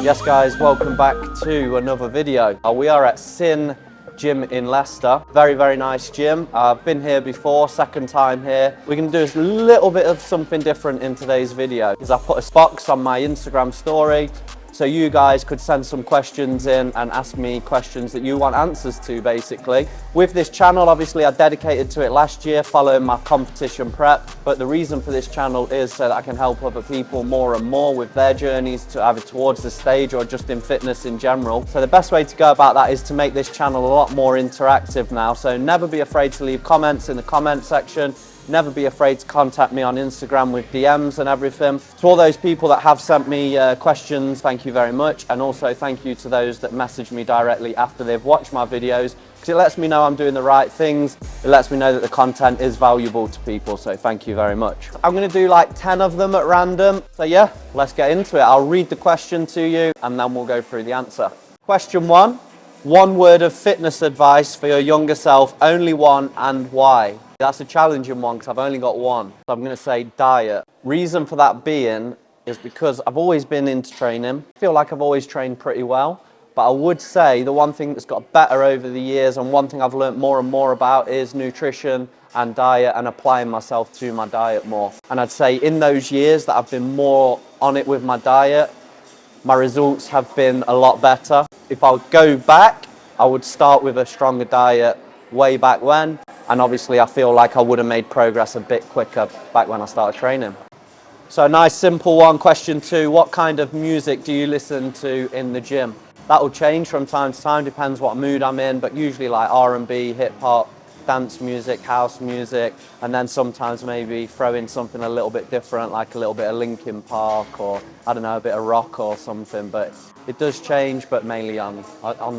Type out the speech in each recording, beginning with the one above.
Yes guys, welcome back to another video. We are at Sin Gym in Leicester. Very nice gym. I've been here before, second time here. We're going to do a little bit of something different in today's video because I put a box on my Instagram story so you guys could send some questions in and ask me questions that you want answers to, basically. With this channel, obviously I dedicated to it last year following my competition prep, but the reason for this channel is so that I can help other people more and more with their journeys to either towards the stage or just in fitness in general. So the best way to go about that is to make this channel a lot more interactive now. So never be afraid to leave comments in the comment section. Never be afraid to contact me on Instagram with DMs and everything. To all those people that have sent me questions, thank you very much. And also thank you to those that message me directly after they've watched my videos, because it lets me know I'm doing the right things. It lets me know that the content is valuable to people, so thank you very much. I'm gonna do like 10 of them at random. So yeah, let's get into it. I'll read the question to you and then we'll go through the answer. Question 1, one word of fitness advice for your younger self, only one, and why? That's a challenging one because I've only got one. So I'm going to say diet. Reason for that being is because I've always been into training. I feel like I've always trained pretty well. But I would say the one thing that's got better over the years and one thing I've learned more and more about is nutrition and diet and applying myself to my diet more. And I'd say in those years that I've been more on it with my diet, my results have been a lot better. If I would go back, I would start with a stronger diet way back when. And obviously I feel like I would have made progress a bit quicker back when I started training. So a nice simple one. Question 2, what kind of music do you listen to in the gym? That will change from time to time, depends what mood I'm in, but usually like R&B, hip hop, dance music, house music, and then sometimes maybe throw in something a little bit different, like a little bit of Linkin Park or I don't know, a bit of rock or something, but it does change, but mainly on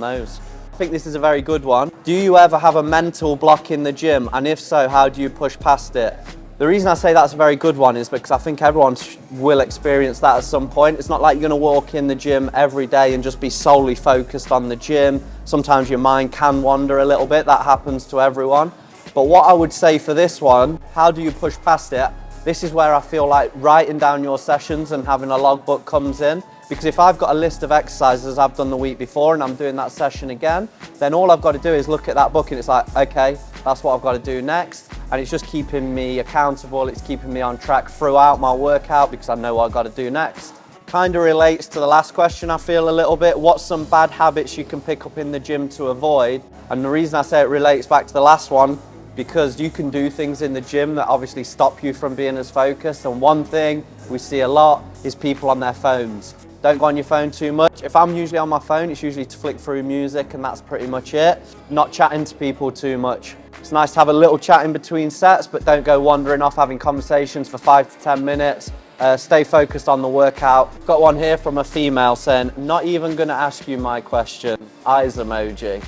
those. I think this is a very good one. Do you ever have a mental block in the gym? And if so, how do you push past it? The reason I say that's a very good one is because I think everyone will experience that at some point. It's not like you're going to walk in the gym every day and just be solely focused on the gym. Sometimes your mind can wander a little bit. That happens to everyone. But what I would say for this one, how do you push past it? This is where I feel like writing down your sessions and having a logbook comes in. Because if I've got a list of exercises I've done the week before and I'm doing that session again, then all I've got to do is look at that book and it's like, okay, that's what I've got to do next. And it's just keeping me accountable, it's keeping me on track throughout my workout because I know what I've got to do next. Kind of relates to the last question, I feel, a little bit. What's some bad habits you can pick up in the gym to avoid? And the reason I say it relates back to the last one, because you can do things in the gym that obviously stop you from being as focused. And one thing we see a lot is people on their phones. Don't go on your phone too much. If I'm usually on my phone, it's usually to flick through music and that's pretty much it. Not chatting to people too much. It's nice to have a little chat in between sets, but don't go wandering off having conversations for 5 to 10 minutes. Stay focused on the workout. Got one here from a female saying, not even gonna ask you my question. Eyes emoji.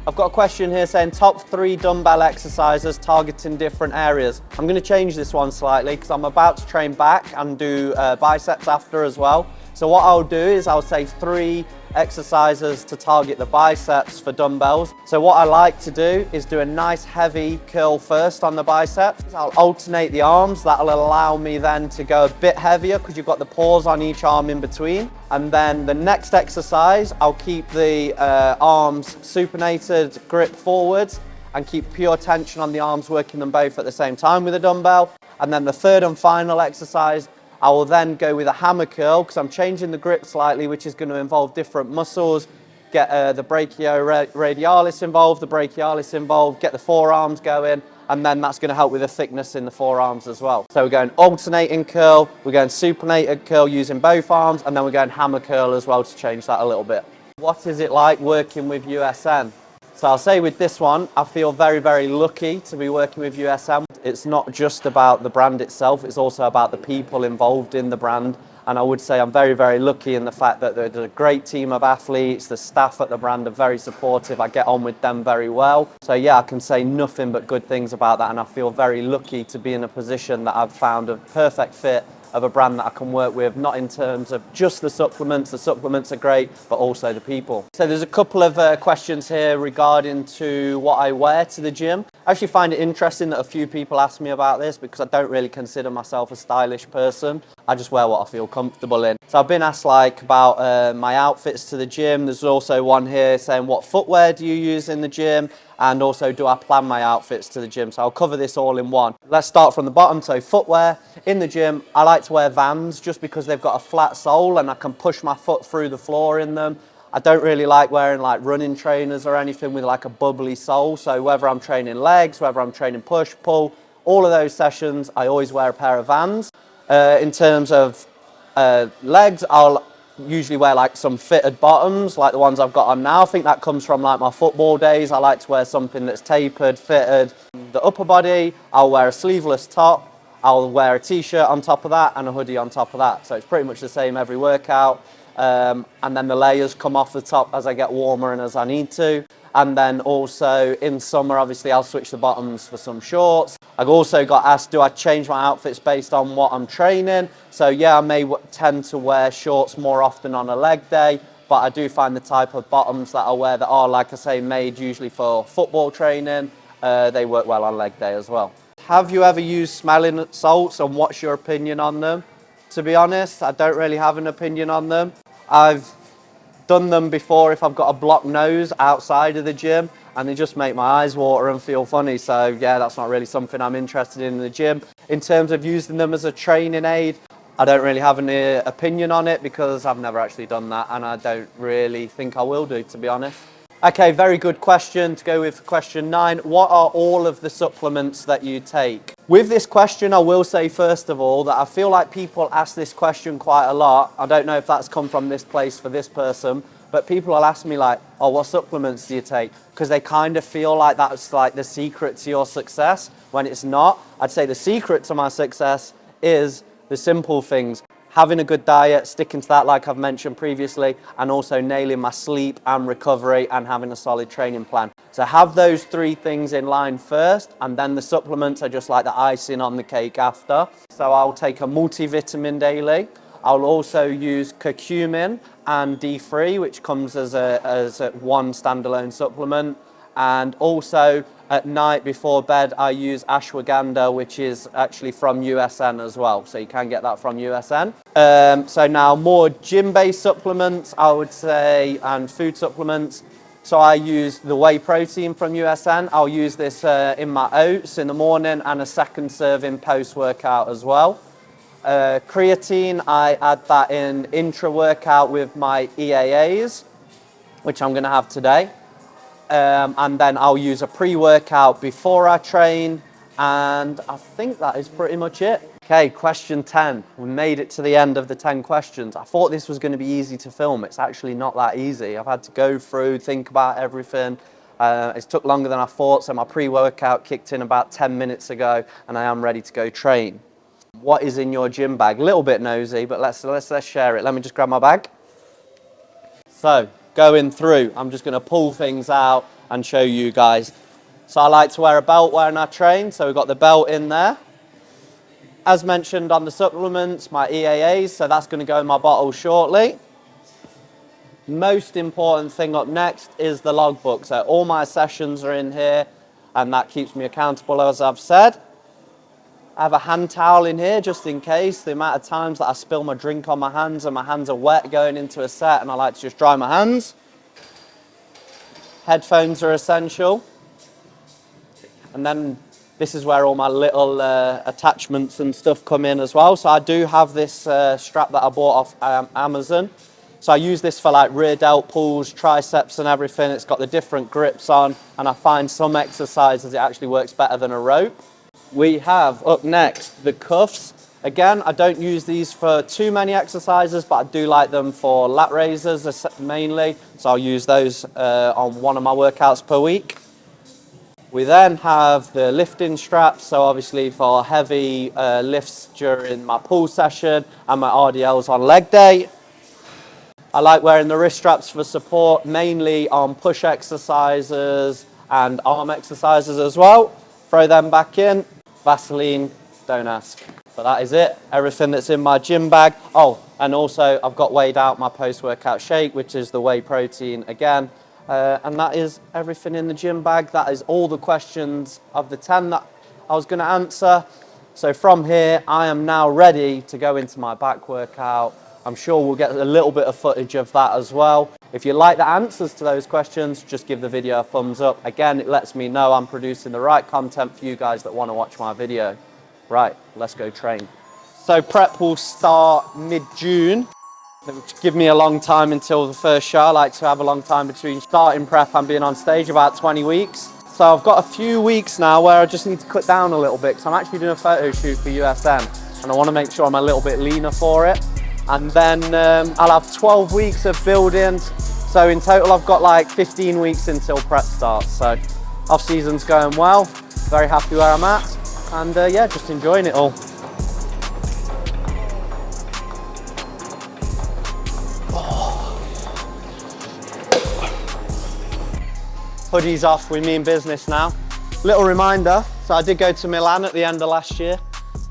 I've got a question here saying top 3 dumbbell exercises targeting different areas. I'm going to change this one slightly because I'm about to train back and do biceps after as well. So what I'll do is I'll say 3 exercises to target the biceps for dumbbells. So what I like to do is do a nice heavy curl first on the biceps. I'll alternate the arms. That'll allow me then to go a bit heavier because you've got the pause on each arm in between. And then the next exercise, I'll keep the arms supinated, grip forwards, and keep pure tension on the arms, working them both at the same time with a dumbbell. And then the third and final exercise, I will then go with a hammer curl because I'm changing the grip slightly, which is going to involve different muscles. Get the brachioradialis involved, get the forearms going, and then that's going to help with the thickness in the forearms as well. So we're going alternating curl, we're going supinated curl using both arms, and then we're going hammer curl as well to change that a little bit. What is it like working with USN? So I'll say with this one, I feel very lucky to be working with USM. It's not just about the brand itself, it's also about the people involved in the brand. And I would say I'm very lucky in the fact that there's a great team of athletes, the staff at the brand are very supportive, I get on with them very well. So yeah, I can say nothing but good things about that, and I feel very lucky to be in a position that I've found a perfect fit of a brand that I can work with, not in terms of just the supplements are great, but also the people. So there's a couple of questions here regarding to what I wear to the gym. I actually find it interesting that a few people ask me about this because I don't really consider myself a stylish person. I just wear what I feel comfortable in. So I've been asked like about my outfits to the gym. There's also one here saying what footwear do you use in the gym, and also do I plan my outfits to the gym. So I'll cover this all in one. Let's start from the bottom. So footwear in the gym, I like to wear Vans just because they've got a flat sole and I can push my foot through the floor in them. I don't really like wearing like running trainers or anything with like a bubbly sole. So whether I'm training legs, whether I'm training push, pull, all of those sessions, I always wear a pair of Vans. In terms of legs, I'll usually wear like some fitted bottoms like the ones I've got on now. I think that comes from like my football days. I like to wear something that's tapered, fitted. The upper body, I'll wear a sleeveless top. I'll wear a t-shirt on top of that and a hoodie on top of that. So it's pretty much the same every workout. And then the layers come off the top as I get warmer and as I need to. And then also in summer, obviously I'll switch the bottoms for some shorts. I've also got asked, do I change my outfits based on what I'm training? So yeah, I may tend to wear shorts more often on a leg day, but I do find the type of bottoms that I wear that are, like I say, made usually for football training. They work well on leg day as well. Have you ever used smelling salts and what's your opinion on them? To be honest, I don't really have an opinion on them. I've done them before if I've got a blocked nose outside of the gym, and they just make my eyes water and feel funny. So yeah, that's not really something I'm interested in the gym. In terms of using them as a training aid, I don't really have any opinion on it because I've never actually done that, and I don't really think I will do, to be honest. Okay, very good question. To go with question 9, what are all of the supplements that you take? With this question, I will say first of all that I feel like people ask this question quite a lot. I don't know if that's come from this place for this person, but people will ask me like, oh, what supplements do you take? Because they kind of feel like that's like the secret to your success when it's not. I'd say the secret to my success is the simple things. Having a good diet, sticking to that like I've mentioned previously, and also nailing my sleep and recovery and having a solid training plan. So have those 3 things in line first, and then the supplements are just like the icing on the cake after. So I'll take a multivitamin daily. I'll also use curcumin and D3, which comes as a one standalone supplement. And also at night before bed, I use ashwagandha, which is actually from USN as well. So you can get that from USN. So now more gym-based supplements, I would say, and food supplements. So I use the whey protein from USN. I'll use this in my oats in the morning and a second serving post-workout as well. Creatine, I add that in intra-workout with my EAAs, which I'm going to have today. And then I'll use a pre-workout before I train, and I think that is pretty much it. Okay, question 10. We made it to the end of the 10 questions. I thought this was going to be easy to film. It's actually not that easy. I've had to go through, think about everything. It's took longer than I thought, so my pre-workout kicked in about 10 minutes ago, and I am ready to go train. What is in your gym bag? A little bit nosy, but let's share it. Let me just grab my bag. So, going through, I'm just going to pull things out and show you guys. So I like to wear a belt when I train, so we've got the belt in there. As mentioned on the supplements, my EAAs, so that's going to go in my bottle shortly. Most important thing up next is the logbook. So all my sessions are in here, and that keeps me accountable, as I've said. I have a hand towel in here just in case. The amount of times that I spill my drink on my hands and my hands are wet going into a set, and I like to just dry my hands. Headphones are essential. And then this is where all my little attachments and stuff come in as well. So I do have this strap that I bought off Amazon. So I use this for like rear delt pulls, triceps and everything. It's got the different grips on, and I find some exercises it actually works better than a rope. We have up next the cuffs. Again, I don't use these for too many exercises, but I do like them for lat raises mainly. So I'll use those on one of my workouts per week. We then have the lifting straps, so obviously for heavy lifts during my pull session and my RDLs on leg day. I like wearing the wrist straps for support, mainly on push exercises and arm exercises as well. Throw them back in. Vaseline, don't ask. But that is it, everything that's in my gym bag. Oh, and also I've got weighed out my post-workout shake, which is the whey protein again. And that is everything in the gym bag. That is all the questions of the 10 that I was gonna answer. So from here, I am now ready to go into my back workout. I'm sure we'll get a little bit of footage of that as well. If you like the answers to those questions, just give the video a thumbs up. Again, it lets me know I'm producing the right content for you guys that wanna watch my video. Right, let's go train. So prep will start mid-June. Give me a long time until the first show. I like to have a long time between starting prep and being on stage, about 20 weeks. So I've got a few weeks now where I just need to cut down a little bit because I'm actually doing a photo shoot for USM and I want to make sure I'm a little bit leaner for it. And then I'll have 12 weeks of building. So in total, I've got like 15 weeks until prep starts. So off season's going well. Very happy where I'm at. And yeah, just enjoying it all. Hoodie's off, we mean business now. Little reminder, so I did go to Milan at the end of last year.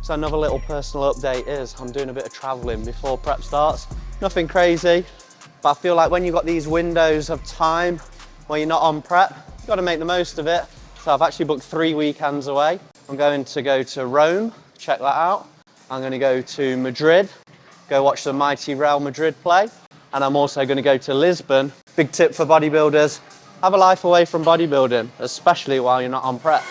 So another little personal update is I'm doing a bit of traveling before prep starts. Nothing crazy, but I feel like when you've got these windows of time where you're not on prep, you've got to make the most of it. So I've actually booked 3 weekends away. I'm going to go to Rome, check that out. I'm going to go to Madrid, go watch the mighty Real Madrid play. And I'm also going to go to Lisbon. Big tip for bodybuilders, have a life away from bodybuilding, especially while you're not on prep.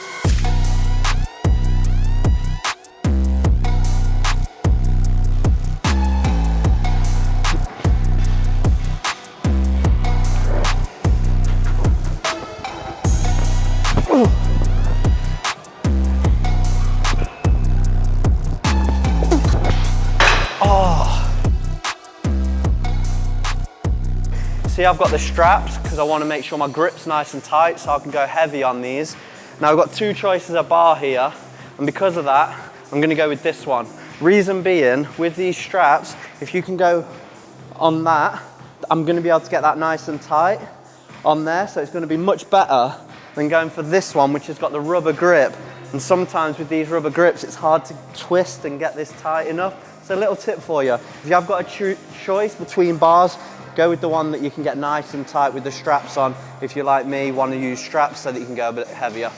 See, I've got the straps because I want to make sure my grip's nice and tight so I can go heavy on these. Now I've got 2 choices of bar here, and because of that, I'm going to go with this one. Reason being, with these straps, if you can go on that, I'm going to be able to get that nice and tight on there, so it's going to be much better than going for this one, which has got the rubber grip. And sometimes with these rubber grips, it's hard to twist and get this tight enough. So a little tip for you, if you have got a choice between bars, go with the one that you can get nice and tight with the straps on. If you're like me, want to use straps so that you can go a bit heavier.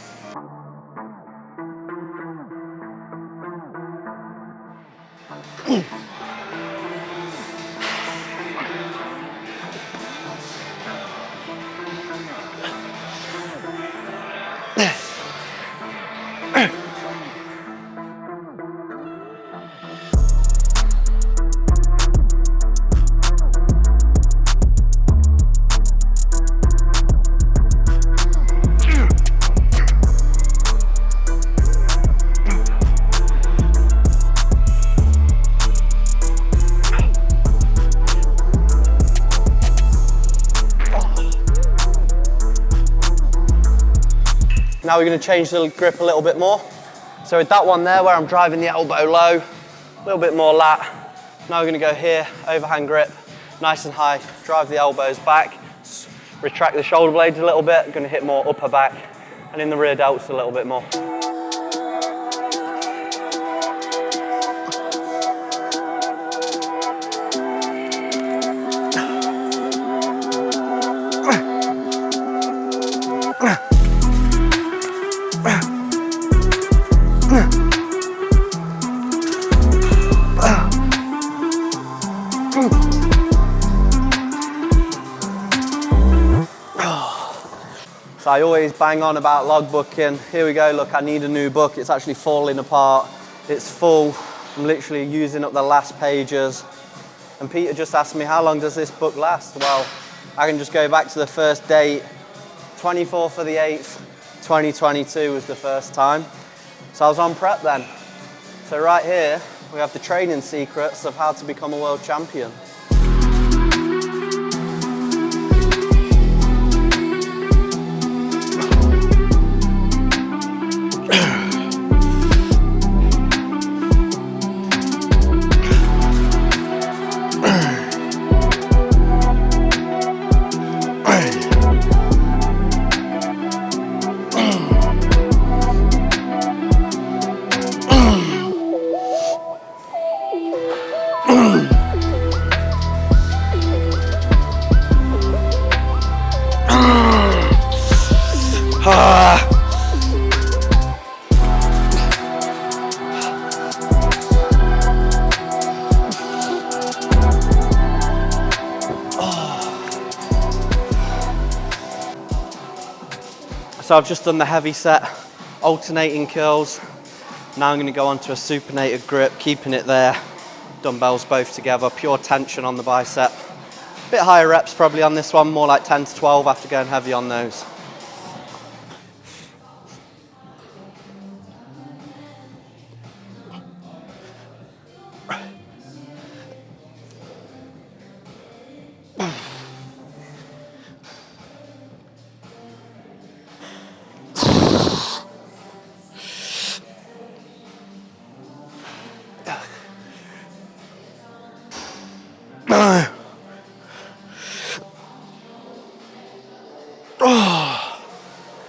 Now we're going to change the grip a little bit more. So with that one there where I'm driving the elbow low, a little bit more lat. Now we're going to go here, overhand grip, nice and high, drive the elbows back, retract the shoulder blades a little bit, going to hit more upper back, and in the rear delts a little bit more. So I always bang on about logbooking. Here we go, look, I need a new book. It's actually falling apart. It's full. I'm literally using up the last pages. And Peter just asked me, how long does this book last? Well, I can just go back to the first date. 24th of the 8th, 2022 was the first time. So I was on prep then. So right here, we have the training secrets of how to become a world champion. so I've just done the heavy set, alternating curls. Now I'm going to go on to a supinated grip, keeping it there. Dumbbells both together, pure tension on the bicep. Bit higher reps probably on this one, more like 10 to 12 after going heavy on those.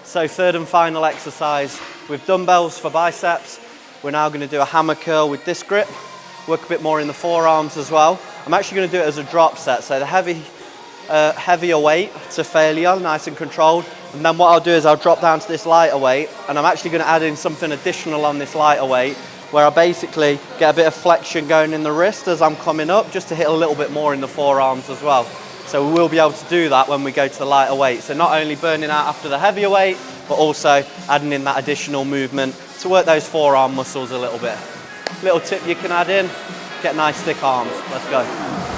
So third and final exercise with dumbbells for biceps. We're now going to do a hammer curl with this grip, work a bit more in the forearms as well. I'm actually going to do it as a drop set, so the heavier weight to failure, nice and controlled. And then what I'll do is I'll drop down to this lighter weight, and I'm actually going to add in something additional on this lighter weight, where I basically get a bit of flexion going in the wrist as I'm coming up, just to hit a little bit more in the forearms as well. So we will be able to do that when we go to the lighter weight. So not only burning out after the heavier weight, but also adding in that additional movement to work those forearm muscles a little bit. Little tip you can add in, get nice thick arms. Let's go.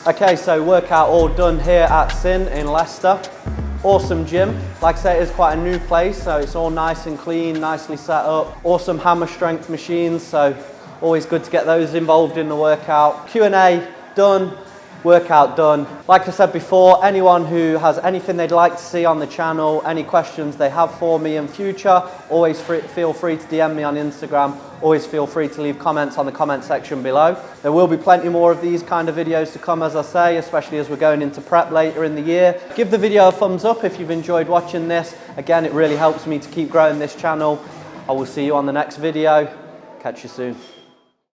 Okay, so workout all done here at Sin in Leicester. Awesome gym. Like I say, it is quite a new place, so it's all nice and clean, nicely set up. Awesome hammer strength machines, so always good to get those involved in the workout. Q&A done, workout done. Like I said before, anyone who has anything they'd like to see on the channel, any questions they have for me in future, always feel free to DM me on Instagram. Always feel free to leave comments on the comment section below. There will be plenty more of these kind of videos to come, as I say, especially as we're going into prep later in the year. Give the video a thumbs up if you've enjoyed watching this. Again, it really helps me to keep growing this channel. I will see you on the next video. Catch you soon.